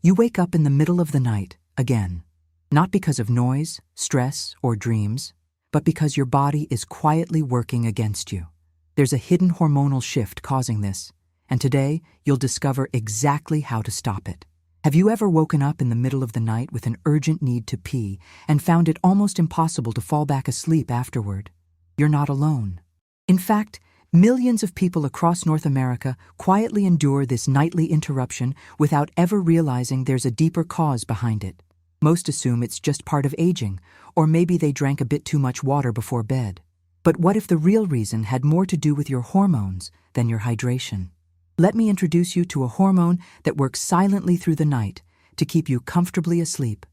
You wake up in the middle of the night, again. Not because of noise, stress, or dreams, but because your body is quietly working against you. There's a hidden hormonal shift causing this, and today you'll discover exactly how to stop it. Have you ever woken up in the middle of the night with an urgent need to pee and found it almost impossible to fall back asleep afterward? You're not alone. In fact, millions of people across North America quietly endure this nightly interruption without ever realizing there's a deeper cause behind it. Most assume it's just part of aging, or maybe they drank a bit too much water before bed. But what if the real reason had more to do with your hormones than your hydration? Let me introduce you to a hormone that works silently through the night to keep you comfortably asleep: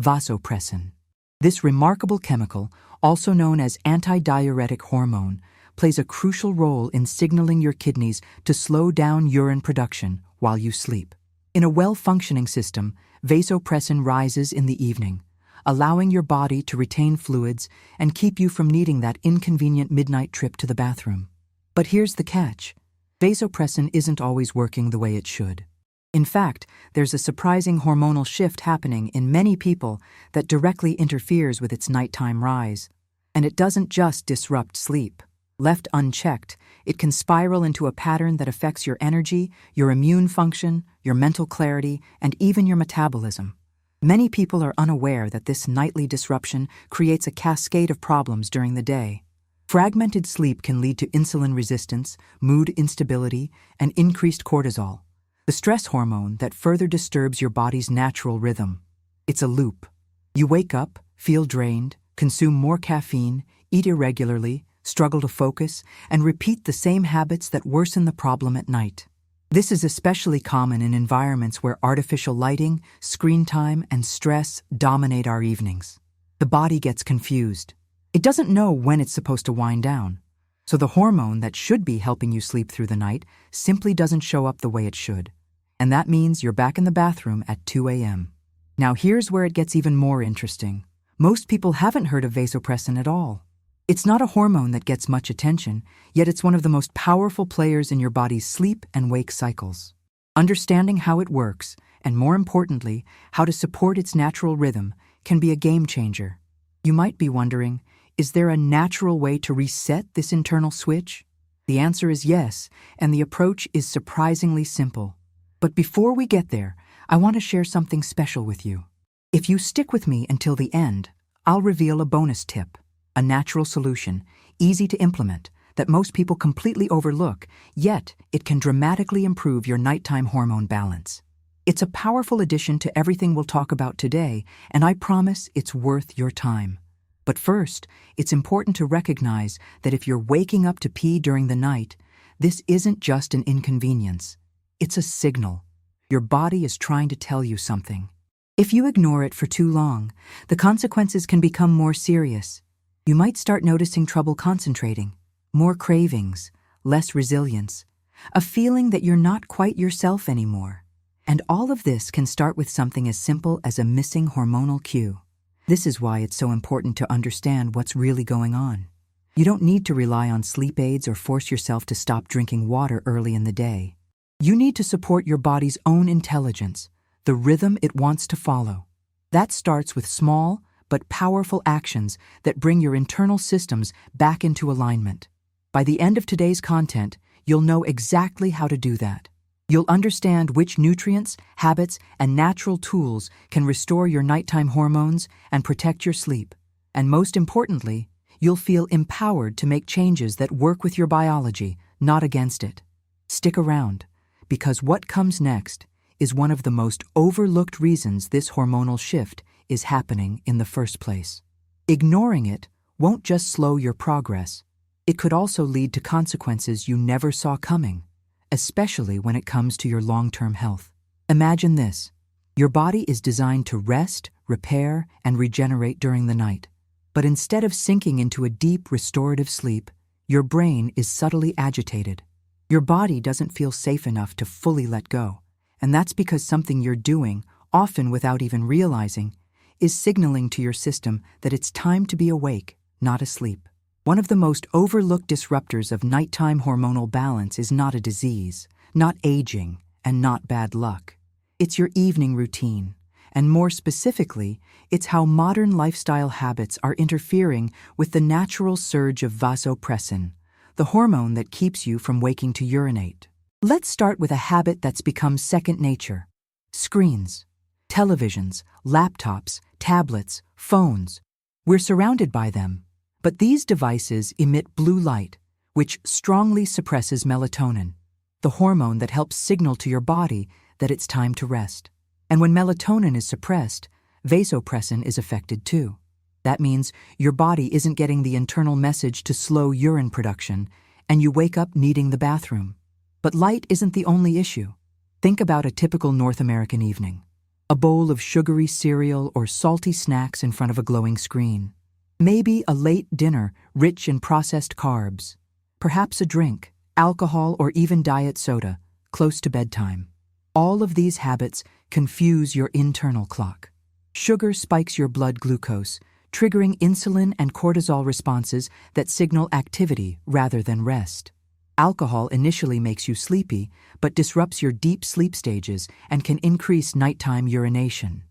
vasopressin. This remarkable chemical, also known as antidiuretic hormone, plays a crucial role in signaling your kidneys to slow down urine production while you sleep. In a well-functioning system, vasopressin rises in the evening, allowing your body to retain fluids and keep you from needing that inconvenient midnight trip to the bathroom. But here's the catch. Vasopressin isn't always working the way it should. In fact, there's a surprising hormonal shift happening in many people that directly interferes with its nighttime rise. And it doesn't just disrupt sleep. Left unchecked, it can spiral into a pattern that affects your energy, your immune function, your mental clarity, and even your metabolism. Many people are unaware that this nightly disruption creates a cascade of problems during the day. Fragmented sleep can lead to insulin resistance, mood instability, and increased cortisol, the stress hormone that further disturbs your body's natural rhythm. It's a loop. You wake up, feel drained, consume more caffeine, eat irregularly, struggle to focus, and repeat the same habits that worsen the problem at night. This is especially common in environments where artificial lighting, screen time, and stress dominate our evenings. The body gets confused. It doesn't know when it's supposed to wind down. So the hormone that should be helping you sleep through the night simply doesn't show up the way it should. And that means you're back in the bathroom at 2 a.m. Now here's where it gets even more interesting. Most people haven't heard of vasopressin at all. It's not a hormone that gets much attention, yet it's one of the most powerful players in your body's sleep and wake cycles. Understanding how it works, and more importantly, how to support its natural rhythm, can be a game changer. You might be wondering, is there a natural way to reset this internal switch? The answer is yes, and the approach is surprisingly simple. But before we get there, I want to share something special with you. If you stick with me until the end, I'll reveal a bonus tip. A natural solution, easy to implement, that most people completely overlook, yet it can dramatically improve your nighttime hormone balance. It's a powerful addition to everything we'll talk about today, and I promise it's worth your time. But first, it's important to recognize that if you're waking up to pee during the night, this isn't just an inconvenience. It's a signal. Your body is trying to tell you something. If you ignore it for too long, the consequences can become more serious. You might start noticing trouble concentrating, more cravings, less resilience, a feeling that you're not quite yourself anymore. And all of this can start with something as simple as a missing hormonal cue. This is why it's so important to understand what's really going on. You don't need to rely on sleep aids or force yourself to stop drinking water early in the day. You need to support your body's own intelligence, the rhythm it wants to follow. That starts with small, but powerful actions that bring your internal systems back into alignment. By the end of today's content, you'll know exactly how to do that. You'll understand which nutrients, habits, and natural tools can restore your nighttime hormones and protect your sleep. And most importantly, you'll feel empowered to make changes that work with your biology, not against it. Stick around, because what comes next is one of the most overlooked reasons this hormonal shift is happening in the first place. Ignoring it won't just slow your progress. It could also lead to consequences you never saw coming, especially when it comes to your long-term health. Imagine this. Your body is designed to rest, repair, and regenerate during the night. But instead of sinking into a deep, restorative sleep, your brain is subtly agitated. Your body doesn't feel safe enough to fully let go. And that's because something you're doing, often without even realizing, is signaling to your system that it's time to be awake, not asleep. One of the most overlooked disruptors of nighttime hormonal balance is not a disease, not aging, and not bad luck. It's your evening routine, and more specifically, it's how modern lifestyle habits are interfering with the natural surge of vasopressin, the hormone that keeps you from waking to urinate. Let's start with a habit that's become second nature: screens. Televisions, laptops, tablets, phones. We're surrounded by them, but these devices emit blue light, which strongly suppresses melatonin, the hormone that helps signal to your body that it's time to rest. And when melatonin is suppressed, vasopressin is affected too. That means your body isn't getting the internal message to slow urine production, and you wake up needing the bathroom. But light isn't the only issue. Think about a typical North American evening. A bowl of sugary cereal or salty snacks in front of a glowing screen. Maybe a late dinner rich in processed carbs. Perhaps a drink, alcohol, or even diet soda, close to bedtime. All of these habits confuse your internal clock. Sugar spikes your blood glucose, triggering insulin and cortisol responses that signal activity rather than rest. Alcohol initially makes you sleepy, but disrupts your deep sleep stages and can increase nighttime urination.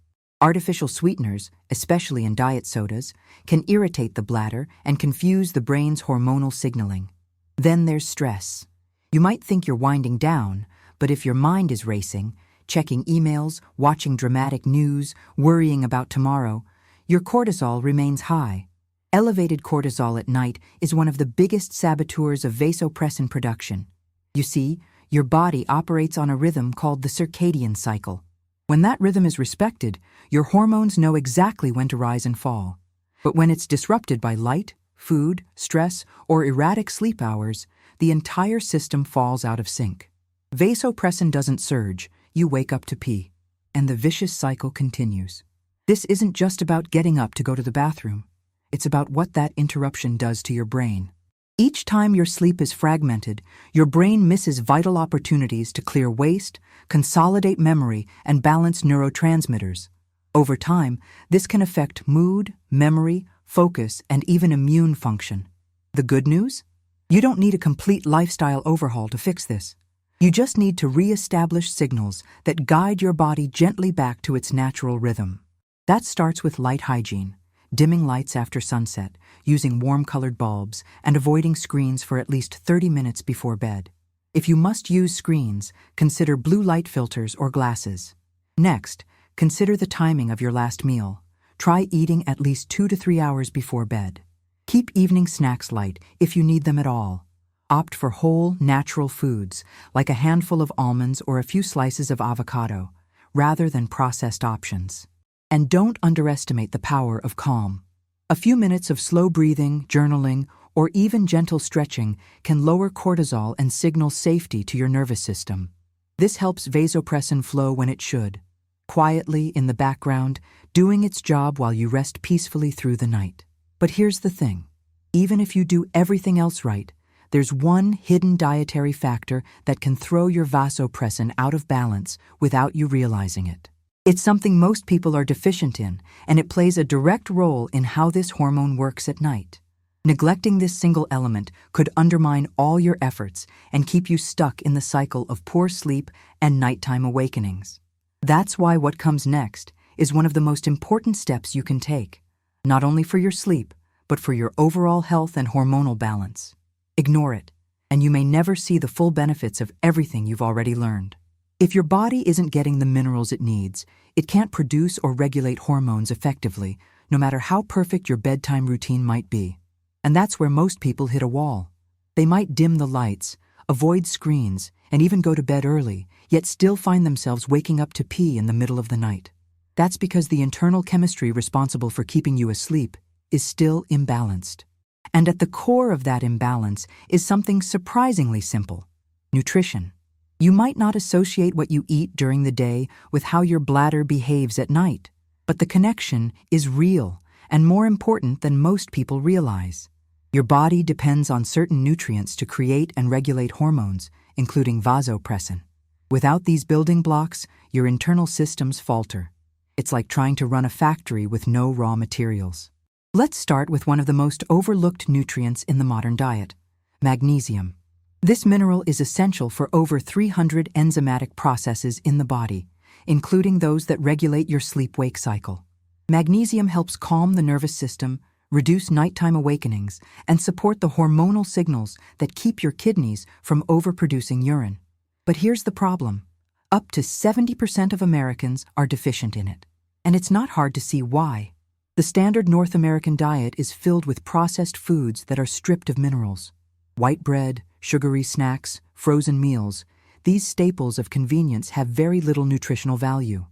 Artificial sweeteners, especially in diet sodas, can irritate the bladder and confuse the brain's hormonal signaling. Then there's stress. You might think you're winding down, but if your mind is racing, checking emails, watching dramatic news, worrying about tomorrow, your cortisol remains high. Elevated cortisol at night is one of the biggest saboteurs of vasopressin production. You see, your body operates on a rhythm called the circadian cycle. When that rhythm is respected, your hormones know exactly when to rise and fall. But when it's disrupted by light, food, stress, or erratic sleep hours, the entire system falls out of sync. Vasopressin doesn't surge, you wake up to pee. And the vicious cycle continues. This isn't just about getting up to go to the bathroom. It's about what that interruption does to your brain. Each time your sleep is fragmented, your brain misses vital opportunities to clear waste, consolidate memory, and balance neurotransmitters. Over time, this can affect mood, memory, focus, and even immune function. The good news? You don't need a complete lifestyle overhaul to fix this. You just need to re-establish signals that guide your body gently back to its natural rhythm. That starts with light hygiene. Dimming lights after sunset, using warm-colored bulbs, and avoiding screens for at least 30 minutes before bed. If you must use screens, consider blue light filters or glasses. Next, consider the timing of your last meal. Try eating at least 2 to 3 hours before bed. Keep evening snacks light if you need them at all. Opt for whole, natural foods, like a handful of almonds or a few slices of avocado, rather than processed options. And don't underestimate the power of calm. A few minutes of slow breathing, journaling, or even gentle stretching can lower cortisol and signal safety to your nervous system. This helps vasopressin flow when it should, quietly in the background, doing its job while you rest peacefully through the night. But here's the thing. Even if you do everything else right, there's one hidden dietary factor that can throw your vasopressin out of balance without you realizing it. It's something most people are deficient in, and it plays a direct role in how this hormone works at night. Neglecting this single element could undermine all your efforts and keep you stuck in the cycle of poor sleep and nighttime awakenings. That's why what comes next is one of the most important steps you can take, not only for your sleep, but for your overall health and hormonal balance. Ignore it, and you may never see the full benefits of everything you've already learned. If your body isn't getting the minerals it needs, it can't produce or regulate hormones effectively, no matter how perfect your bedtime routine might be. And that's where most people hit a wall. They might dim the lights, avoid screens, and even go to bed early, yet still find themselves waking up to pee in the middle of the night. That's because the internal chemistry responsible for keeping you asleep is still imbalanced. And at the core of that imbalance is something surprisingly simple: nutrition. You might not associate what you eat during the day with how your bladder behaves at night, but the connection is real and more important than most people realize. Your body depends on certain nutrients to create and regulate hormones, including vasopressin. Without these building blocks, your internal systems falter. It's like trying to run a factory with no raw materials. Let's start with one of the most overlooked nutrients in the modern diet: magnesium. This mineral is essential for over 300 enzymatic processes in the body, including those that regulate your sleep-wake cycle. Magnesium helps calm the nervous system, reduce nighttime awakenings, and support the hormonal signals that keep your kidneys from overproducing urine. But here's the problem. Up to 70% of Americans are deficient in it. And it's not hard to see why. The standard North American diet is filled with processed foods that are stripped of minerals. White bread, sugary snacks, frozen meals, these staples of convenience have very little nutritional value.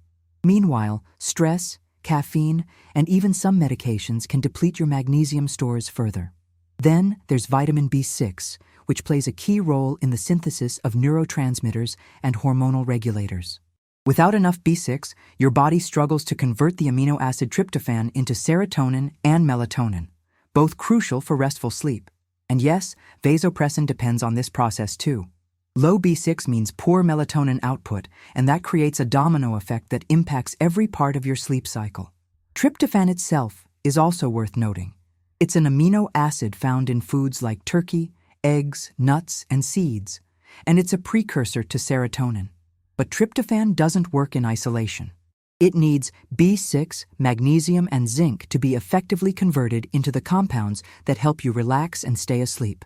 Meanwhile, stress, caffeine, and even some medications can deplete your magnesium stores further. Then there's vitamin B6, which plays a key role in the synthesis of neurotransmitters and hormonal regulators. Without enough B6, your body struggles to convert the amino acid tryptophan into serotonin and melatonin, both crucial for restful sleep. And yes, vasopressin depends on this process too. Low B6 means poor melatonin output, and that creates a domino effect that impacts every part of your sleep cycle. Tryptophan itself is also worth noting. It's an amino acid found in foods like turkey, eggs, nuts, and seeds, and it's a precursor to serotonin. But tryptophan doesn't work in isolation. It needs B6, magnesium, and zinc to be effectively converted into the compounds that help you relax and stay asleep.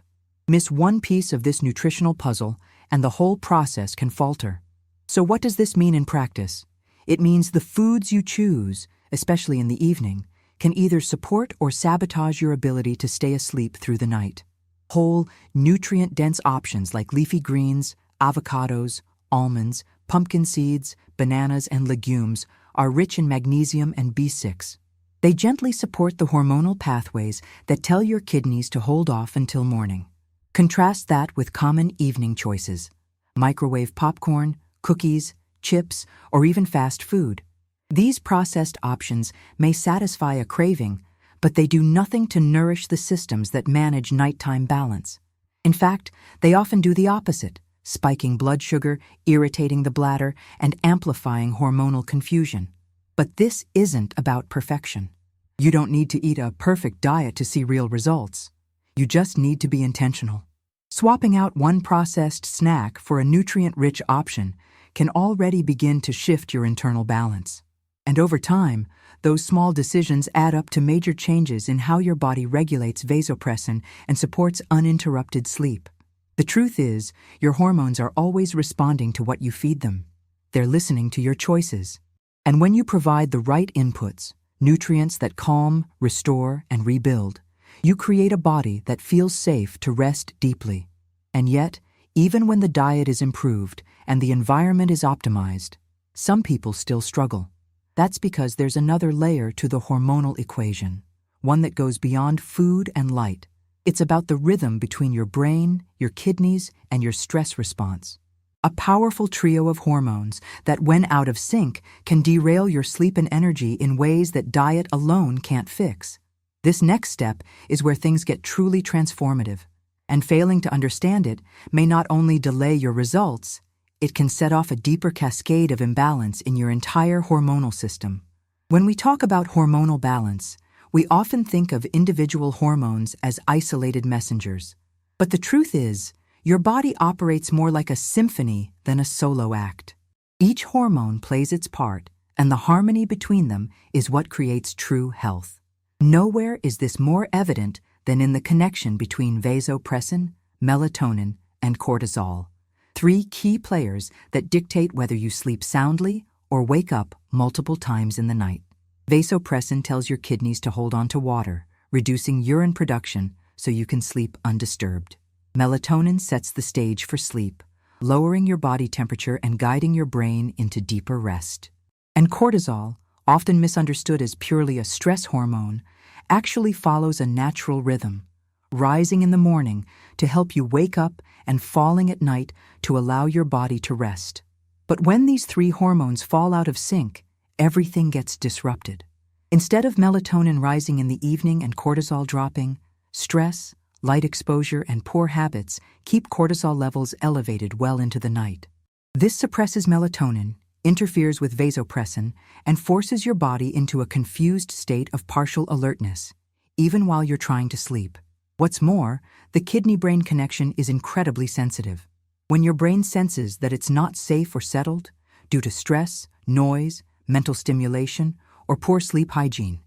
Miss one piece of this nutritional puzzle, and the whole process can falter. So what does this mean in practice? It means the foods you choose, especially in the evening, can either support or sabotage your ability to stay asleep through the night. Whole, nutrient-dense options like leafy greens, avocados, almonds, pumpkin seeds, bananas, and legumes are rich in magnesium and B6. They gently support the hormonal pathways that tell your kidneys to hold off until morning. Contrast that with common evening choices: microwave popcorn, cookies, chips, or even fast food. These processed options may satisfy a craving, but they do nothing to nourish the systems that manage nighttime balance. In fact, they often do the opposite, spiking blood sugar, irritating the bladder, and amplifying hormonal confusion. But this isn't about perfection. You don't need to eat a perfect diet to see real results. You just need to be intentional. Swapping out one processed snack for a nutrient-rich option can already begin to shift your internal balance. And over time, those small decisions add up to major changes in how your body regulates vasopressin and supports uninterrupted sleep. The truth is, your hormones are always responding to what you feed them. They're listening to your choices. And when you provide the right inputs, nutrients that calm, restore, and rebuild, you create a body that feels safe to rest deeply. And yet, even when the diet is improved and the environment is optimized, some people still struggle. That's because there's another layer to the hormonal equation, one that goes beyond food and light. It's about the rhythm between your brain, your kidneys, and your stress response. A powerful trio of hormones that, when out of sync, can derail your sleep and energy in ways that diet alone can't fix. This next step is where things get truly transformative, and failing to understand it may not only delay your results, it can set off a deeper cascade of imbalance in your entire hormonal system. When we talk about hormonal balance, we often think of individual hormones as isolated messengers. But the truth is, your body operates more like a symphony than a solo act. Each hormone plays its part, and the harmony between them is what creates true health. Nowhere is this more evident than in the connection between vasopressin, melatonin, and cortisol, three key players that dictate whether you sleep soundly or wake up multiple times in the night. Vasopressin tells your kidneys to hold on to water, reducing urine production so you can sleep undisturbed. Melatonin sets the stage for sleep, lowering your body temperature and guiding your brain into deeper rest. And cortisol, often misunderstood as purely a stress hormone, actually follows a natural rhythm, rising in the morning to help you wake up and falling at night to allow your body to rest. But when these three hormones fall out of sync, everything gets disrupted. Instead of melatonin rising in the evening and cortisol dropping, stress, light exposure, and poor habits keep cortisol levels elevated well into the night. This suppresses melatonin, interferes with vasopressin, and forces your body into a confused state of partial alertness, even while you're trying to sleep. What's more, the kidney-brain connection is incredibly sensitive. When your brain senses that it's not safe or settled, due to stress, noise, mental stimulation, or poor sleep hygiene.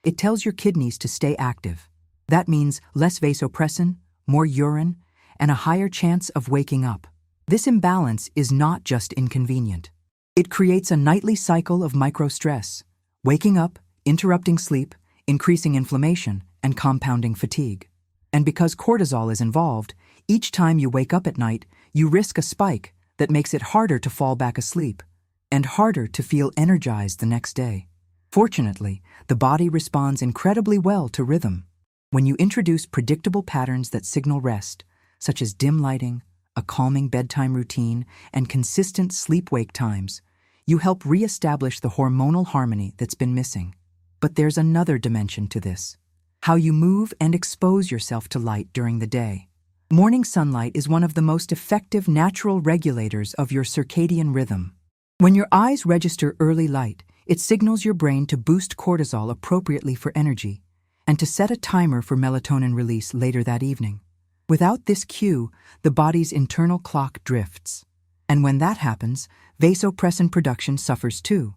It tells your kidneys to stay active. That means less vasopressin, more urine, and a higher chance of waking up. This imbalance is not just inconvenient. It creates a nightly cycle of micro-stress, waking up, interrupting sleep, increasing inflammation, and compounding fatigue. And because cortisol is involved, each time you wake up at night, you risk a spike that makes it harder to fall back asleep and harder to feel energized the next day. Fortunately, the body responds incredibly well to rhythm. When you introduce predictable patterns that signal rest, such as dim lighting, a calming bedtime routine, and consistent sleep-wake times, you help re-establish the hormonal harmony that's been missing. But there's another dimension to this: how you move and expose yourself to light during the day. Morning sunlight is one of the most effective natural regulators of your circadian rhythm. When your eyes register early light, it signals your brain to boost cortisol appropriately for energy and to set a timer for melatonin release later that evening. Without this cue, the body's internal clock drifts. And when that happens, vasopressin production suffers too.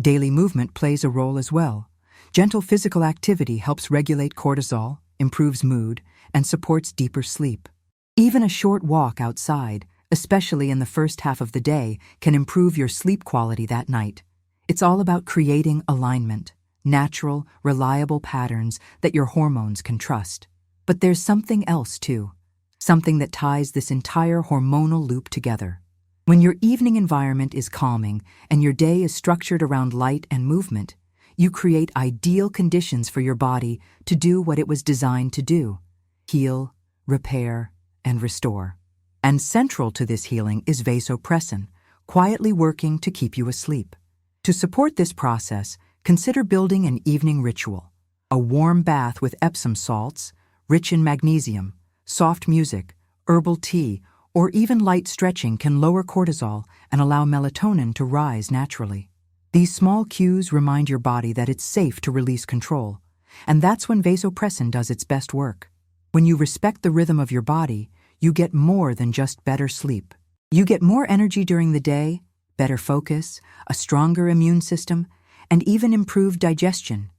Daily movement plays a role as well. Gentle physical activity helps regulate cortisol, improves mood, and supports deeper sleep. Even a short walk outside, especially in the first half of the day, can improve your sleep quality that night. It's all about creating alignment, natural, reliable patterns that your hormones can trust. But there's something else too, something that ties this entire hormonal loop together. When your evening environment is calming and your day is structured around light and movement, you create ideal conditions for your body to do what it was designed to do: heal, repair, and restore. And central to this healing is vasopressin, quietly working to keep you asleep. To support this process, consider building an evening ritual: a warm bath with Epsom salts, rich in magnesium, soft music, herbal tea, or even light stretching can lower cortisol and allow melatonin to rise naturally. These small cues remind your body that it's safe to release control, and that's when vasopressin does its best work. When you respect the rhythm of your body, you get more than just better sleep. You get more energy during the day, better focus, a stronger immune system, and even improved digestion.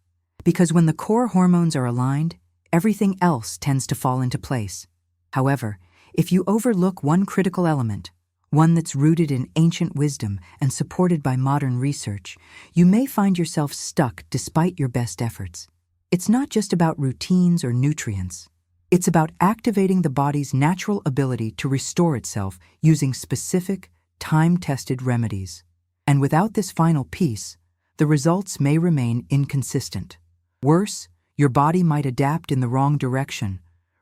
Because when the core hormones are aligned, everything else tends to fall into place. However, if you overlook one critical element, one that's rooted in ancient wisdom and supported by modern research, you may find yourself stuck despite your best efforts. It's not just about routines or nutrients. It's about activating the body's natural ability to restore itself using specific, time-tested remedies. And without this final piece, the results may remain inconsistent. Worse, your body might adapt in the wrong direction,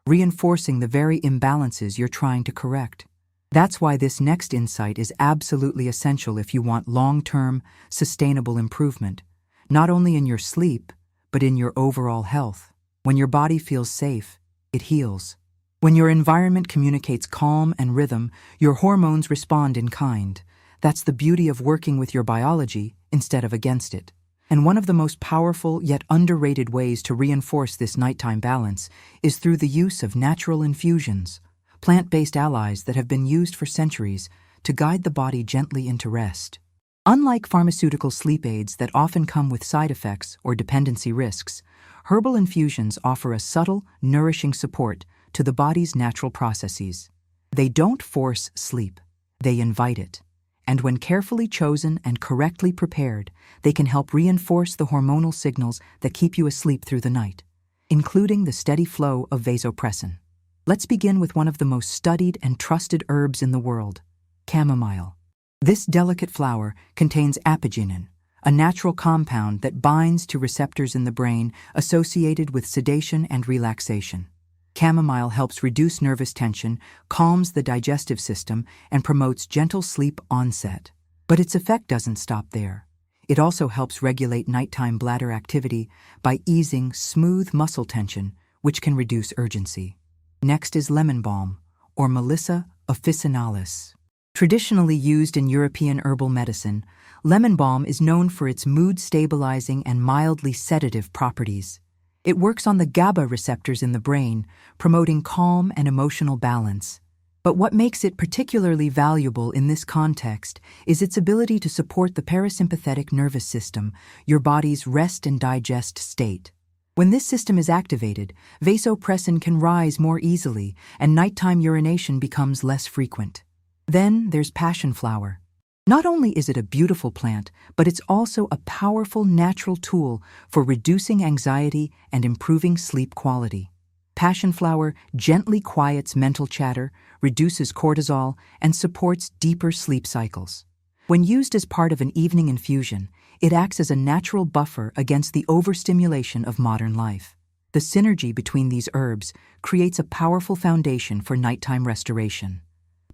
reinforcing the very imbalances you're trying to correct. That's why this next insight is absolutely essential if you want long-term, sustainable improvement, not only in your sleep, but in your overall health. When your body feels safe, it heals. When your environment communicates calm and rhythm, your hormones respond in kind. That's the beauty of working with your biology instead of against it. And one of the most powerful yet underrated ways to reinforce this nighttime balance is through the use of natural infusions, plant-based allies that have been used for centuries to guide the body gently into rest. Unlike pharmaceutical sleep aids that often come with side effects or dependency risks, herbal infusions offer a subtle, nourishing support to the body's natural processes. They don't force sleep, they invite it. And when carefully chosen and correctly prepared, they can help reinforce the hormonal signals that keep you asleep through the night, including the steady flow of vasopressin. Let's begin with one of the most studied and trusted herbs in the world: chamomile. This delicate flower contains apigenin, a natural compound that binds to receptors in the brain associated with sedation and relaxation. Chamomile helps reduce nervous tension, calms the digestive system, and promotes gentle sleep onset. But its effect doesn't stop there. It also helps regulate nighttime bladder activity by easing smooth muscle tension, which can reduce urgency. Next is lemon balm, or Melissa officinalis. Traditionally used in European herbal medicine, lemon balm is known for its mood-stabilizing and mildly sedative properties. It works on the GABA receptors in the brain, promoting calm and emotional balance. But what makes it particularly valuable in this context is its ability to support the parasympathetic nervous system, your body's rest and digest state. When this system is activated, vasopressin can rise more easily and nighttime urination becomes less frequent. Then there's passion flower. Not only is it a beautiful plant, but it's also a powerful natural tool for reducing anxiety and improving sleep quality. Passion flower gently quiets mental chatter, reduces cortisol, and supports deeper sleep cycles. When used as part of an evening infusion, it acts as a natural buffer against the overstimulation of modern life. The synergy between these herbs creates a powerful foundation for nighttime restoration.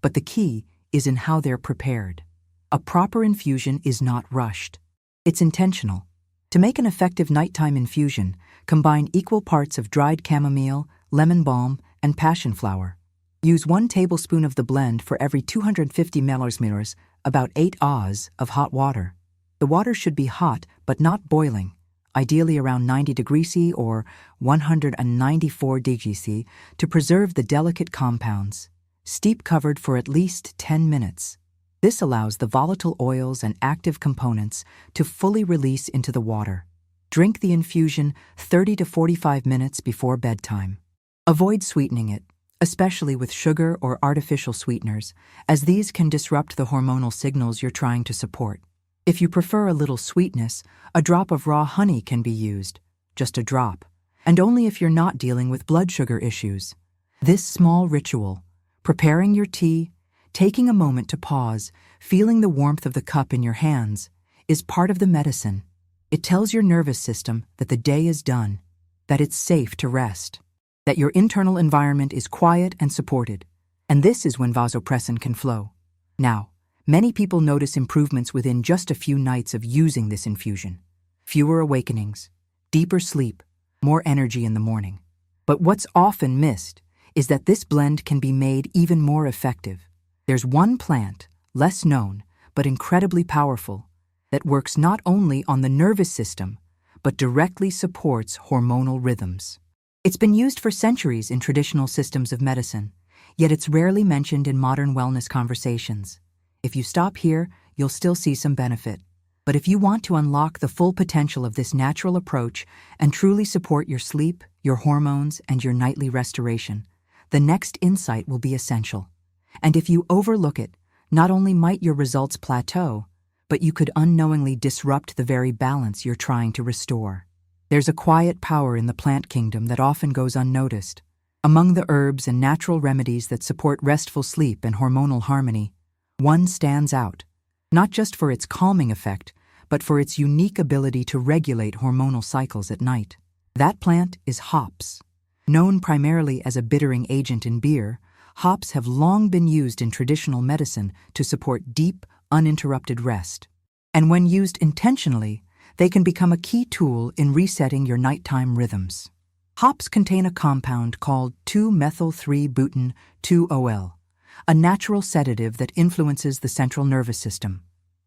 But the key is in how they're prepared. A proper infusion is not rushed. It's intentional. To make an effective nighttime infusion, combine equal parts of dried chamomile, lemon balm, and passion flower. Use 1 tablespoon of the blend for every 250 milliliters, about 8 oz, of hot water. The water should be hot but not boiling, ideally around 90 degrees C or 194 degrees C, to preserve the delicate compounds. Steep covered for at least 10 minutes. This allows the volatile oils and active components to fully release into the water. Drink the infusion 30 to 45 minutes before bedtime. Avoid sweetening it, especially with sugar or artificial sweeteners, as these can disrupt the hormonal signals you're trying to support. If you prefer a little sweetness, a drop of raw honey can be used, just a drop, and only if you're not dealing with blood sugar issues. This small ritual, preparing your tea, taking a moment to pause, feeling the warmth of the cup in your hands, is part of the medicine. It tells your nervous system that the day is done, that it's safe to rest, that your internal environment is quiet and supported, and this is when vasopressin can flow. Now, many people notice improvements within just a few nights of using this infusion. Fewer awakenings, deeper sleep, more energy in the morning. But what's often missed is that this blend can be made even more effective. There's one plant, less known, but incredibly powerful, that works not only on the nervous system, but directly supports hormonal rhythms. It's been used for centuries in traditional systems of medicine, yet it's rarely mentioned in modern wellness conversations. If you stop here, you'll still see some benefit. But if you want to unlock the full potential of this natural approach and truly support your sleep, your hormones, and your nightly restoration, the next insight will be essential. And if you overlook it, not only might your results plateau, but you could unknowingly disrupt the very balance you're trying to restore. There's a quiet power in the plant kingdom that often goes unnoticed. Among the herbs and natural remedies that support restful sleep and hormonal harmony, one stands out, not just for its calming effect, but for its unique ability to regulate hormonal cycles at night. That plant is hops. Known primarily as a bittering agent in beer, hops have long been used in traditional medicine to support deep, uninterrupted rest. And when used intentionally, they can become a key tool in resetting your nighttime rhythms. Hops contain a compound called 2-methyl-3-butan-2-OL, a natural sedative that influences the central nervous system.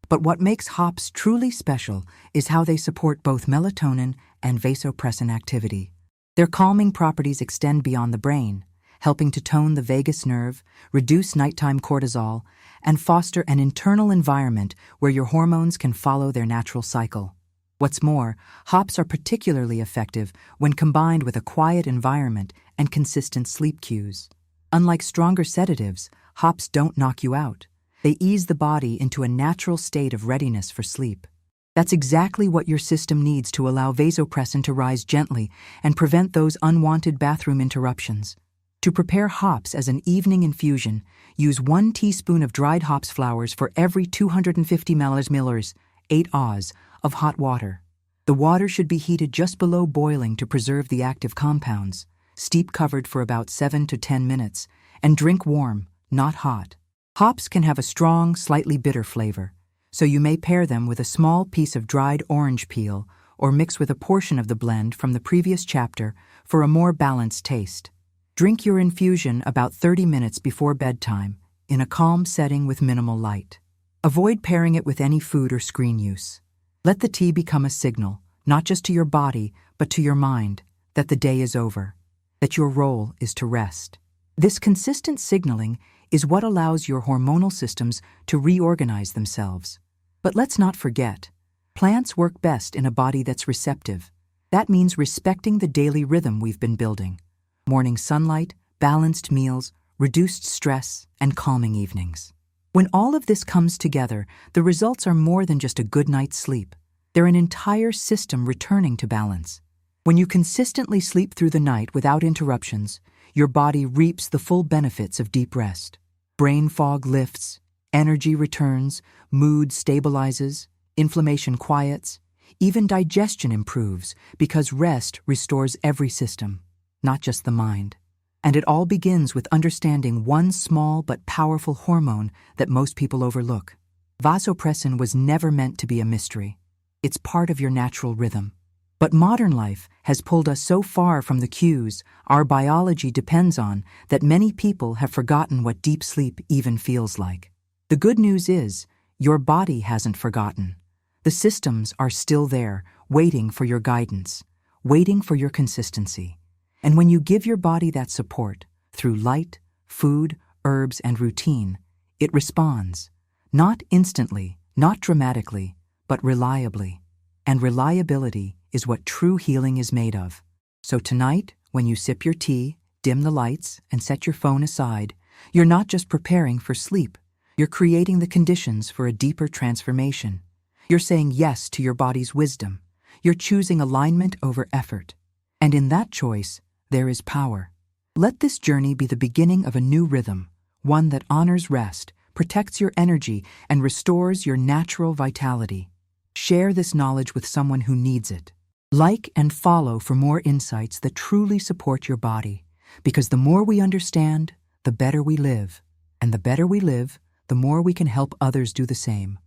But what makes hops truly special is how they support both melatonin and vasopressin activity. Their calming properties extend beyond the brain, helping to tone the vagus nerve, reduce nighttime cortisol, and foster an internal environment where your hormones can follow their natural cycle. What's more, hops are particularly effective when combined with a quiet environment and consistent sleep cues. Unlike stronger sedatives, hops don't knock you out. They ease the body into a natural state of readiness for sleep. That's exactly what your system needs to allow vasopressin to rise gently and prevent those unwanted bathroom interruptions. To prepare hops as an evening infusion, use 1 teaspoon of dried hops flowers for every 250 milliliters, 8 oz, of hot water. The water should be heated just below boiling to preserve the active compounds. Steep covered for about 7 to 10 minutes, and drink warm, not hot. Hops can have a strong, slightly bitter flavor, so you may pair them with a small piece of dried orange peel or mix with a portion of the blend from the previous chapter for a more balanced taste. Drink your infusion about 30 minutes before bedtime, in a calm setting with minimal light. Avoid pairing it with any food or screen use. Let the tea become a signal, not just to your body, but to your mind, that the day is over, that your role is to rest. This consistent signaling is what allows your hormonal systems to reorganize themselves. But let's not forget, plants work best in a body that's receptive. That means respecting the daily rhythm we've been building. Morning sunlight, balanced meals, reduced stress, and calming evenings. When all of this comes together, the results are more than just a good night's sleep. They're an entire system returning to balance. When you consistently sleep through the night without interruptions, your body reaps the full benefits of deep rest. Brain fog lifts, energy returns, mood stabilizes, inflammation quiets, even digestion improves because rest restores every system, not just the mind. And it all begins with understanding one small but powerful hormone that most people overlook. Vasopressin was never meant to be a mystery. It's part of your natural rhythm. But modern life has pulled us so far from the cues our biology depends on that many people have forgotten what deep sleep even feels like. The good news is, your body hasn't forgotten. The systems are still there, waiting for your guidance, waiting for your consistency. And when you give your body that support, through light, food, herbs, and routine, it responds. Not instantly, not dramatically, but reliably. And reliability is what true healing is made of. So tonight, when you sip your tea, dim the lights, and set your phone aside, you're not just preparing for sleep. You're creating the conditions for a deeper transformation. You're saying yes to your body's wisdom. You're choosing alignment over effort. And in that choice, there is power. Let this journey be the beginning of a new rhythm, one that honors rest, protects your energy, and restores your natural vitality. Share this knowledge with someone who needs it. Like and follow for more insights that truly support your body, because the more we understand, the better we live. And the better we live, the more we can help others do the same.